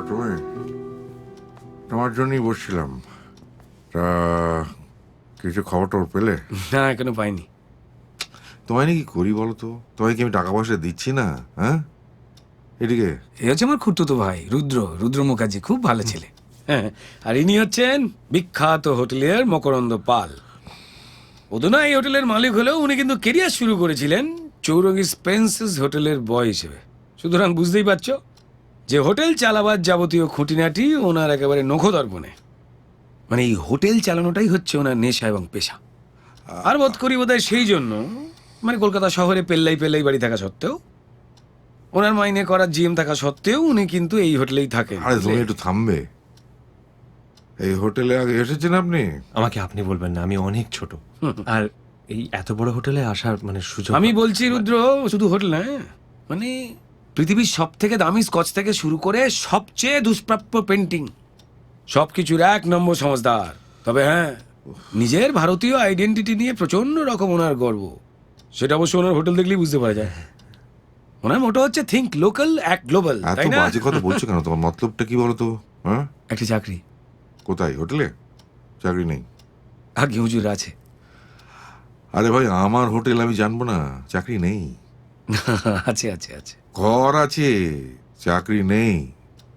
তুমি তোমার জন্যই বসছিলাম। তা কিছু খবর টবর পেলে? না, এখনো পাইনি। তোমায় নাকি করি বলো তো? তোমায় কি আমি টাকা পয়সা দিচ্ছি না? হ্যাঁ, এদিকে এ হচ্ছে আমার খুড়তুতো ভাই রুদ্র মুখার্জি, খুব ভালো ছেলে। হ্যাঁ, আর ইনি হচ্ছেন বিখ্যাত হোটেলের মকরন্দ পাল। ওদনা এই হোটেলের মালিক হলেও উনি কিন্তু কেরিয়ার শুরু করেছিলেন চৌরঙ্গি স্পেন্সেস হোটেলের বয় হিসেবে। সুতরাং বুঝতেই পারছো যে হোটেল চালাবার যাবতীয় খুঁটিনাটি ওনার একেবারে নখদর্পণে। মানে এই হোটেল চালানোটাই হচ্ছে ওনার নেশা এবং পেশা। আর বোধ করি বোধহয় সেই জন্য, মানে কলকাতা শহরে পেল্লাই পেল্লাই বাড়ি থাকা সত্ত্বেও, ওনার মাইনে করার জিএম থাকা সত্ত্বেও উনি কিন্তু এই হোটেলেই থাকেন। আরে তুমি একটু থামবে? এই হোটেলে আগে এসেছেন আপনি? আমাকে আপনি বলবেন না, আমি অনেক ছোট। আর এই এত বড় হোটেলে আসার মানে সুযোগ আমি বলছি রুদ্র, শুধু হোটেল না, মানে পৃথিবীর সব থেকে দামি স্কচ থেকে শুরু করে সবচেয়ে দুষ্প্রাপ্য পেন্টিং, সবকিছুর 1 নম্বর সমজদার। তবে হ্যাঁ, নিজের ভারতীয় আইডেন্টিটি নিয়ে প্রচন্ড রকম ওনার গর্ব। সেটা অবশ্য ওনার হোটেল দেখলেই বুঝতে পারা যায়। ওনার মোটো হচ্ছে থিঙ্ক লোকাল অ্যাক্ট গ্লোবাল, এত তাই না? বাজে কথা বলছো কেন? তোমার মতলবটা কি বলো তো? হ্যাঁ, একটা চাকরি কোথায়? হোটেলে চাকরি নেই? আগে হুজুর আছে। আরে ভাই, আমার হোটেল, আমি জানবো না? চাকরি নেই? আছে আছে আছে ঘর আছে, চাকরি নেই।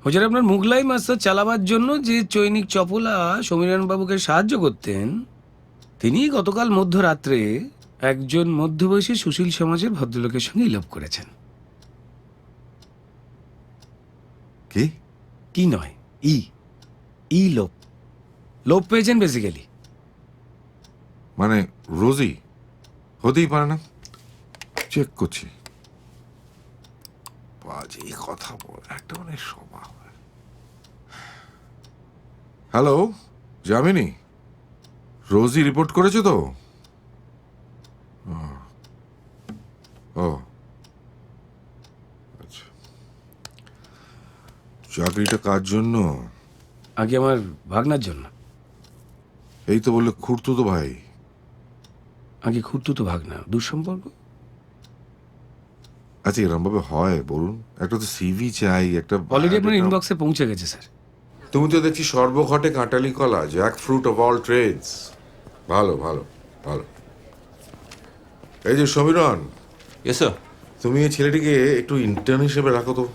হুজুর, আপনার মুঘলাই মাস্টার চালাবার জন্য যে চৈনিক চপলা সমীরণ বাবুকে সাহায্য করতেন, তিনি গতকাল মধ্যরাত্রে একজন মধ্যবয়সী সুশীল সমাজের ভদ্রলোকের সঙ্গে ইলোপ করেছেন। কি? কি নয়, ই লোপ। লোপ পেয়েছেন বেসিক্যালি। মানে রোজি? হতেই পারে না। চেক করছি। বাজে কথা বল, একটা মানে স্বভাব। হ্যালো যামিনী, রোজি রিপোর্ট করেছো তো? ও আচ্ছা, চাকরিটা কার জন্য? আগে আমার ভাগনার জন্য। এই তো বললে খুড়তুতো ভাই। আগে খুঁড়তুতো ভাগনা, দুঃসম্পর্ক। আচ্ছা, এরম ভাবে হয় বলুন? একটা তো সিভি চাই, একটা অলরেডি আপনার biodata- ইনবক্সে পৌঁছে গেছে স্যার। তুমি তো দেখছি সর্বঘটে কাঁটালি কলা, jackfruit of all trades. ভালো ভালো ভালো। এই যে সমীরণ, ইয়েস স্যার। তুমি এই ছেলেটিকে একটু ইন্টার্ন হিসেবে রাখো তো।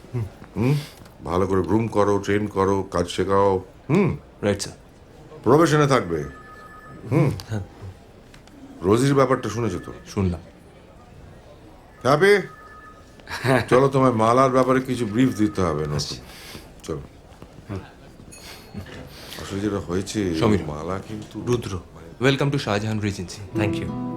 হুম, ভালো করে গ্রুম করো, ট্রেন করো, কাজ শেখাও। Right sir. প্রফেশনে থাকবে। রোজির ব্যাপারটা শুনেছো তো? শুনলাম। হ্যাপি? চলো, তোমায় মালার ব্যাপারে কিছু ব্রিফ দিতে হবে। নতুন চলো। আসলে যেটা হয়েছে, সমীর। মালা কিন্তু Rudra, welcome to Shahjahan Regency. Thank you.